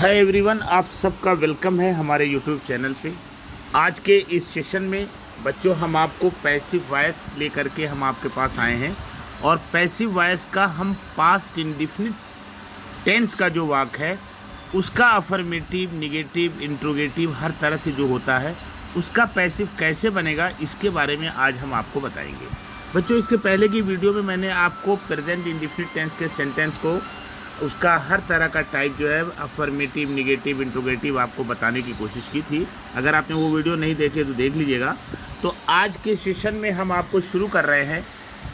Hi everyone, आप सबका welcome है हमारे यूट्यूब चैनल पे। आज के इस सेशन में बच्चों हम आपको पैसिव वॉइस लेकर के हम आपके पास आए हैं और पैसिव वॉइस का हम पास्ट इंडेफिनिट टेंस का जो वाक्य है उसका अफर्मेटिव, निगेटिव, इंट्रोगेटिव हर तरह से जो होता है उसका पैसिव कैसे बनेगा इसके बारे में आज हम आपको बताएंगे। बच्चों, इसके पहले की वीडियो में मैंने आपको प्रेजेंट इंडेफिनिट टेंस के सेंटेंस को उसका हर तरह का टाइप जो है अफर्मेटिव, निगेटिव, इंट्रोगेटिव आपको बताने की कोशिश की थी। अगर आपने वो वीडियो नहीं देखे तो देख लीजिएगा। तो आज के सेशन में हम आपको शुरू कर रहे हैं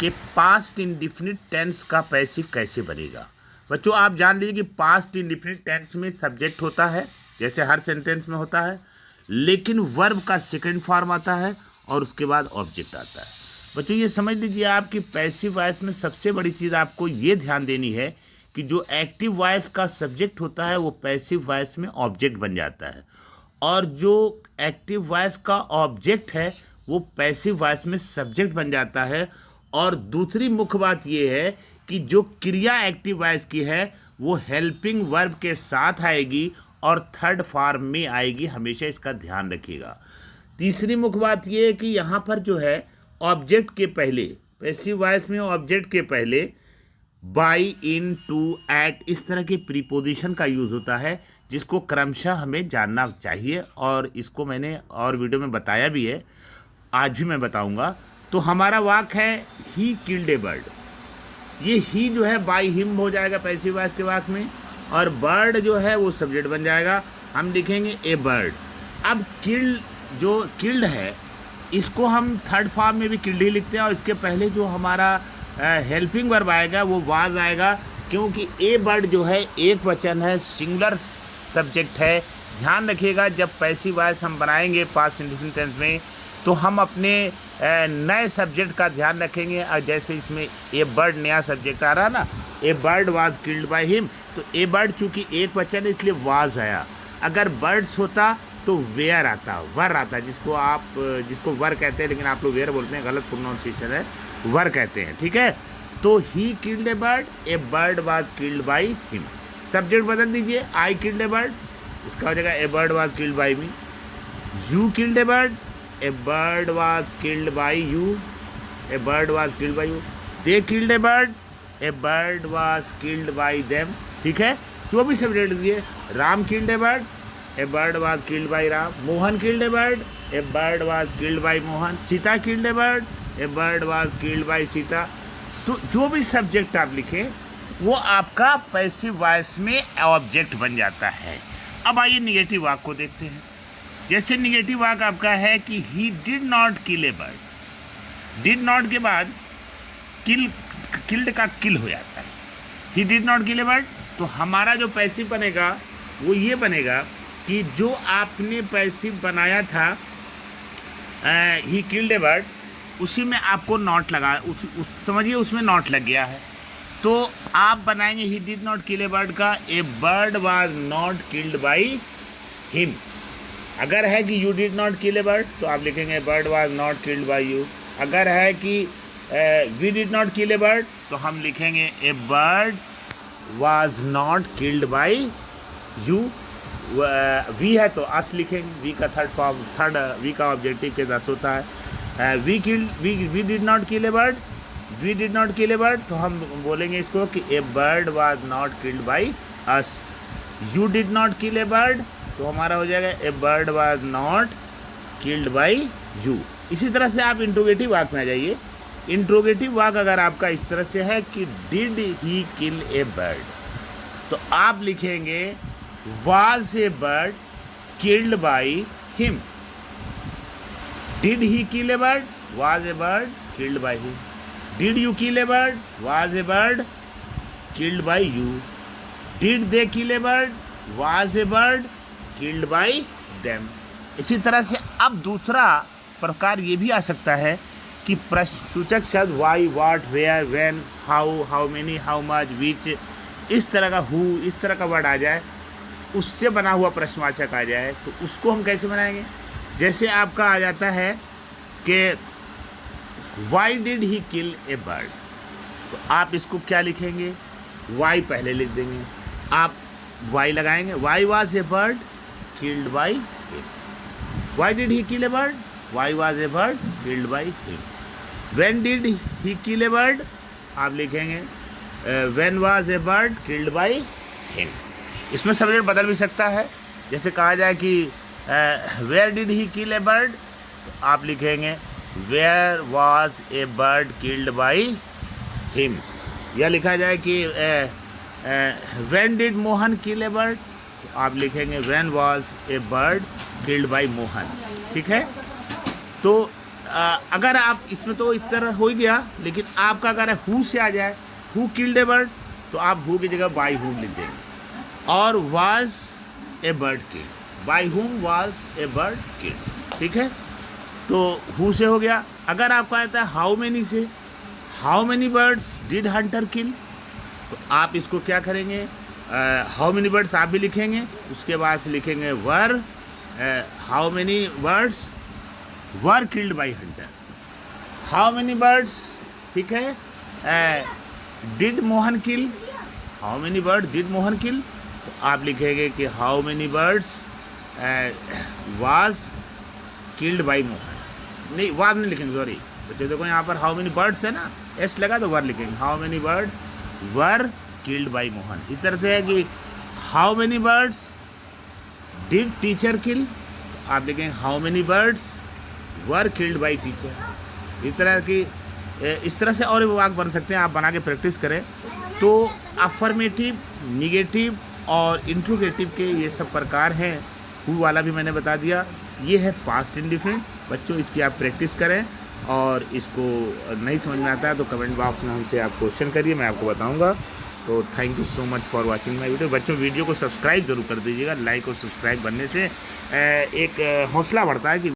कि पास्ट इंडेफिनिट टेंस का पैसिव कैसे बनेगा। बच्चों, आप जान लीजिए कि पास्ट इंडेफिनिट टेंस में सब्जेक्ट होता है जैसे हर सेंटेंस में होता है, लेकिन वर्ब का सेकंड फॉर्म आता है और उसके बाद ऑब्जेक्ट आता है। बच्चों, ये समझ लीजिए आप कि पैसिव वॉइस में सबसे बड़ी चीज़ आपको ये ध्यान देनी है कि जो एक्टिव वॉइस का सब्जेक्ट होता है वो पैसिव वॉइस में ऑब्जेक्ट बन जाता है और जो एक्टिव वॉइस का ऑब्जेक्ट है वो पैसिव वॉइस में सब्जेक्ट बन जाता है। और दूसरी मुख्य बात ये है कि जो क्रिया एक्टिव वॉइस की है वो हेल्पिंग वर्ब के साथ आएगी और थर्ड फॉर्म में आएगी, हमेशा इसका ध्यान रखिएगा। तीसरी मुख्य बात ये है कि यहाँ पर जो है ऑब्जेक्ट के पहले, पैसिव वॉइस में ऑब्जेक्ट के पहले बाई, इन, टू, एट इस तरह के प्रीपोजिशन का यूज़ होता है जिसको क्रमशः हमें जानना चाहिए और इसको मैंने और वीडियो में बताया भी है, आज भी मैं बताऊंगा। तो हमारा वाक्य है ही किल्ड ए बर्ड। ये ही जो है बाई हिम हो जाएगा पैसिव वॉइस के वाक्य में और बर्ड जो है वो सब्जेक्ट बन जाएगा। हम लिखेंगे ए बर्ड। अब किल्ड है इसको हम थर्ड फॉर्म में भी किल्ड ही लिखते हैं और इसके पहले जो हमारा हेल्पिंग वर्ब आएगा वो वाज आएगा, क्योंकि ए बर्ड जो है एक वचन है, सिंगुलर सब्जेक्ट है। ध्यान रखिएगा, जब पैसिव वॉइस हम बनाएंगे पास्ट इंडेफिनिट टेंस में तो हम अपने नए सब्जेक्ट का ध्यान रखेंगे। और जैसे इसमें ए बर्ड नया सब्जेक्ट आ रहा है ना, a bird was killed by him, तो ए बर्ड चूँकि एक वचन है इसलिए वाज आया। अगर बर्ड्स होता तो वेयर आता, वर आता, जिसको वर कहते हैं लेकिन आप लोग वेयर बोलते हैं, गलत प्रोनाउंसिएशन है, वर कहते हैं, ठीक है। तो he killed a bird was killed by him. Subject बदल दीजिए, आई किल्ड ए बर्ड, इसका हो जाएगा a bird was killed by me. You killed a bird was killed by you, a bird was killed by you. They killed a bird was killed by them, ठीक है। जो भी subject दिए, Ram killed a bird was killed by Ram. Mohan killed a bird was killed bye Mohan. Sita killed a bird was killed by Sita. तो जो भी subject आप लिखें वो आपका पैसिव वॉइस में ऑब्जेक्ट बन जाता है। अब आइए निगेटिव वाक्य को देखते हैं। जैसे निगेटिव वाक्य आपका है कि ही did not kill a bird. Did not के बाद किल्ड का किल हो जाता है। ही did not kill a bird, तो हमारा जो पैसिव बनेगा वो ये बनेगा कि जो आपने पैसिव बनाया था ही किल्ड ए बर्ड, उसी में आपको नॉट लगा, समझिए उसमें नॉट लग गया है। तो आप बनाएंगे he did not kill a bird का a bird was not killed by him. अगर है कि you did not kill a bird तो आप लिखेंगे a bird was not killed by you. अगर है कि we did not kill a bird तो हम लिखेंगे a bird was not killed by you. We है तो अस लिखेंगे, वी का थर्ड फॉर्म, वी का ऑब्जेक्टिव के साथ होता है। We did not kill a bird, we did not kill a bird, तो हम बोलेंगे इसको कि a bird was not killed by us. You did not kill a bird तो हमारा हो जाएगा a bird was not killed by you. इसी तरह से आप इंट्रोगेटिव वाक्य में आ जाइए। इंट्रोगेटिव वाक्य अगर आपका इस तरह से है कि did he kill a bird, तो आप लिखेंगे was a bird killed by him. Did he kill a bird? Was a bird killed by him. Did you kill a bird? Was a bird killed by you. Did they kill a bird? Was a bird killed by them. इसी तरह से अब दूसरा प्रकार ये भी आ सकता है कि प्रश्नसूचक शब्द why, what, where, when, how many, how much, which, इस तरह का हु, इस तरह का वर्ड आ जाए, उससे बना हुआ प्रश्नवाचक आ जाए, तो उसको हम कैसे बनाएंगे। जैसे आपका आ जाता है कि Y did he kill a bird, तो आप इसको क्या लिखेंगे, वाई पहले लिख देंगे। आप वाई लगाएंगे, why was a bird killed by him. Why did he kill a bird, why was a bird killed by him. When did he kill a bird, आप लिखेंगे when was a bird killed by him. इसमें subject बदल भी सकता है, जैसे कहा जाए कि where did he kill a bird, तो आप लिखेंगे where was a bird killed by him. या लिखा जाए कि when did Mohan kill a bird, तो आप लिखेंगे when was a bird killed by Mohan. ठीक है, तो अगर आप इसमें तो इस तरह हो ही गया, लेकिन आपका अगर हु से आ जाए, हु किल्ड ए बर्ड, तो आप हु की जगह बाई हुम लिख देंगे। और was a bird killed, by हुम वाज ए बर्ड किल्ड। ठीक है, तो हु से हो गया। अगर आपका आता है हाउ मेनी से, how many birds did hunter kill, तो आप इसको क्या करेंगे, हाउ मेनी बर्ड्स आप भी लिखेंगे, उसके बाद से लिखेंगे were, how many birds were killed by hunter, how many birds. ठीक है, did Mohan kill, how many bird did Mohan kill, तो आप लिखेंगे कि how many birds was killed by Mohan. नहीं, वाज नहीं लिखेंगे, सॉरी बच्चे, देखो यहाँ पर हाउ मेनी बर्ड्स है ना, एस लगा तो वर लिखेंगे, how many birds were killed by Mohan. इस तरह से है कि how many birds did teacher kill, आप लिखेंगे how many birds were killed by teacher. इस तरह से और वाक्य बन सकते हैं, आप बना के प्रैक्टिस करें। तो अफर्मेटिव, निगेटिव और इंट्रोगेटिव के ये सब प्रकार हैं। हु वाला भी मैंने बता दिया, ये है पास्ट इंडिफरेंट। बच्चों इसकी आप प्रैक्टिस करें, और इसको नहीं समझ में आता है तो कमेंट बॉक्स में हमसे आप क्वेश्चन करिए, मैं आपको बताऊंगा। तो thank you so much for watching my video. बच्चों वीडियो को सब्सक्राइब ज़रूर कर दीजिएगा, लाइक और सब्सक्राइब बनने से एक हौसला बढ़ता है कि